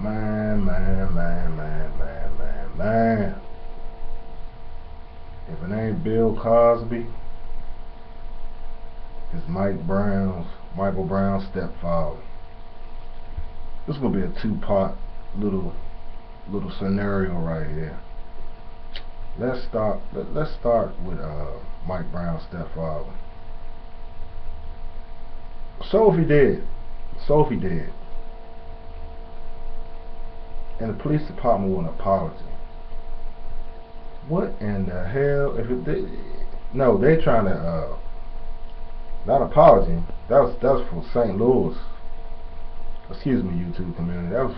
Man. If it ain't Bill Cosby, it's Michael Brown's stepfather. This is gonna be a two-part little scenario right here. Let's start with Mike Brown's stepfather. Sophie dead. And the police department want an apology. What in the hell? They trying to not apology. That was for St. Louis. Excuse me, YouTube community. That was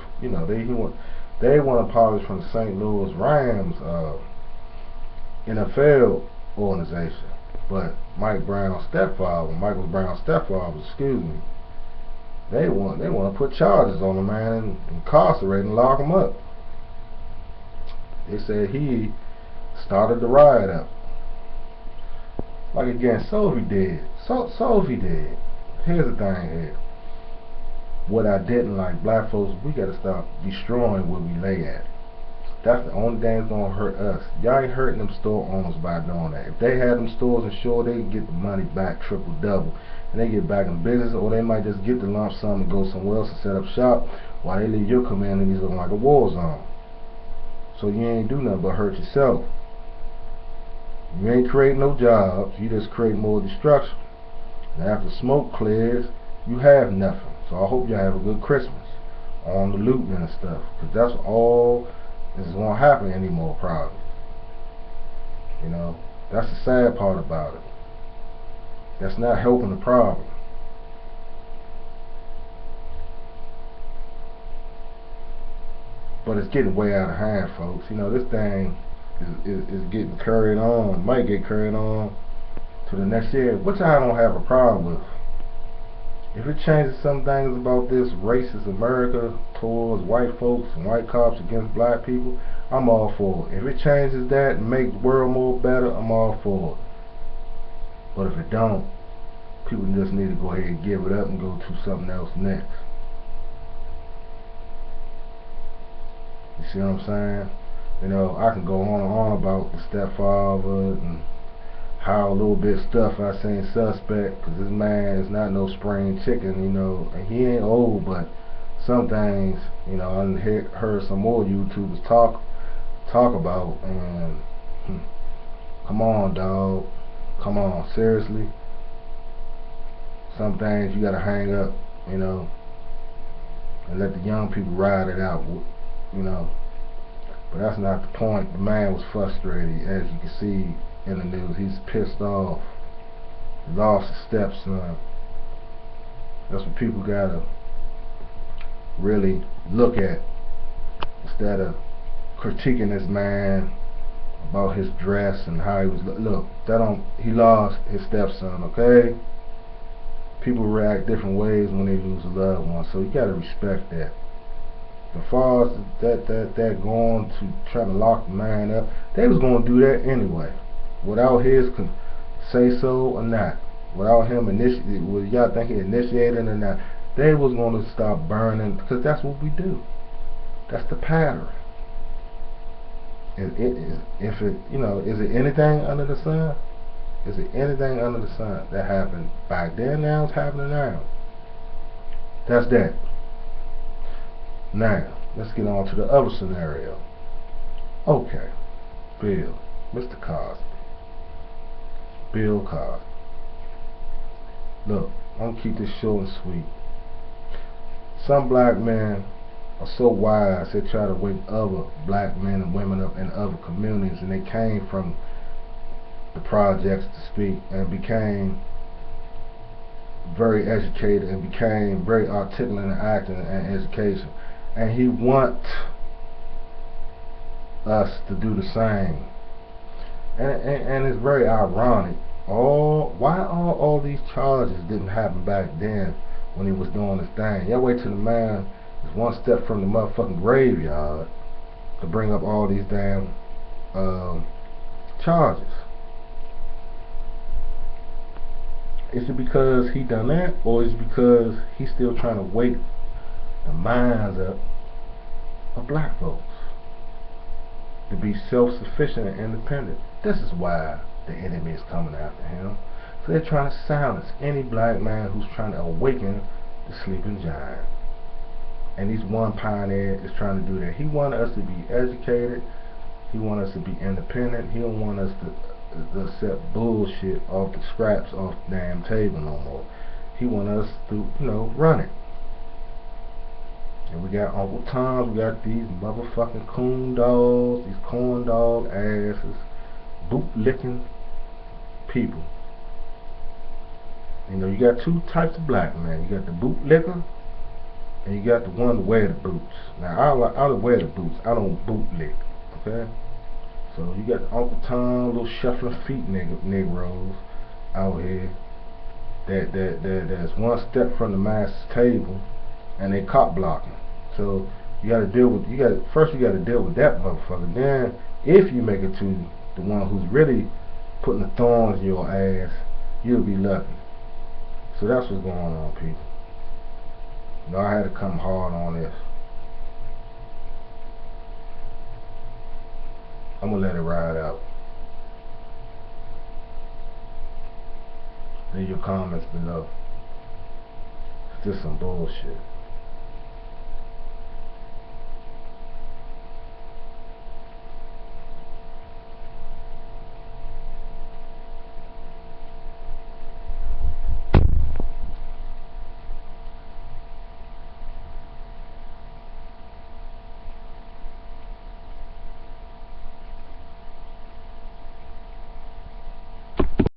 they want apology from the St. Louis Rams NFL organization. But Michael Brown's stepfather, they want to put charges on the man and incarcerate and lock him up. They said he started the riot up. Like again, Sophie dead. Sophie dead. Here's the thing here. What I didn't like, black folks, we gotta stop destroying where we lay at. That's the only thing that's gonna hurt us. Y'all ain't hurting them store owners by doing that. If they had them stores insured, they can get the money back triple double, and they get back in business, or they might just get the lump sum and go somewhere else and set up shop while they leave your communities looking like a war zone. So you ain't do nothing but hurt yourself. You ain't create no jobs, you just create more destruction. And after smoke clears, you have nothing. So I hope y'all have a good Christmas on the looting and stuff, because that's all is going to happen anymore probably. That's the sad part about it. That's not helping the problem. But it's getting way out of hand, folks. This thing is getting carried on, might get carried on to the next year, which I don't have a problem with. If it changes some things about this racist America towards white folks and white cops against black people, I'm all for it. If it changes that and make the world more better, I'm all for it. But if it don't, people just need to go ahead and give it up and go to something else next. You see what I'm saying? I can go on and on about the stepfather and how a little bit stuff I seen suspect, because this man is not no spring chicken, and he ain't old, but some things, I heard some more YouTubers talk about, and come on, dog, come on, seriously, some things you gotta hang up, and let the young people ride it out, but that's not the point. The man was frustrated, as you can see in the news. He's pissed off. He lost his stepson. That's what people gotta really look at, instead of critiquing this man about his dress and how he was. Look, he lost his stepson, okay? People react different ways when they lose a loved one, so you gotta respect that. As far as that going to try to lock the man up, they was gonna do that anyway, without his say so or not, without him whether y'all think he initiated or not. They was gonna stop burning, because that's what we do. That's the pattern. Is it anything under the sun? Is it anything under the sun that happened back then? Now it's happening now. That's that. Now let's get on to the other scenario. Okay, Mr. Cosby, Bill Cosby. Look, I'm gonna keep this short and sweet. Some black men are so wise, they try to wake other black men and women up in other communities, and they came from the projects to speak, and became very educated, and became very articulate in acting and education. And he wants us to do the same. And it's very ironic. Why all these charges didn't happen back then when he was doing his thing? Y'all wait till the man is one step from the motherfucking graveyard to bring up all these damn charges. Is it because he done that, or is it because he's still trying to wake the minds up of black folks to be self-sufficient and independent. This is why the enemy is coming after him. So they're trying to silence any black man who's trying to awaken the sleeping giant. And he's one pioneer is trying to do that. He wants us to be educated. He wants us to be independent. He don't want us to accept bullshit off the scraps off the damn table no more. He wants us to, run it. And we got Uncle Toms, we got these motherfucking coon dogs, these corn dog asses, boot licking people. You got two types of black men. You got the boot licker, and you got the one to wear the boots. Now I wear the boots. I don't boot lick. Okay. So you got Uncle Tom, little shuffling feet Negroes out here that's one step from the master's table, and they cop blocking. So you got to deal with first you got to deal with that motherfucker. Then if you make it to the one who's really putting the thorns in your ass, you'll be lucky. So that's what's going on, people. I had to come hard on this. I'm gonna let it ride out. Leave your comments below. It's just some bullshit.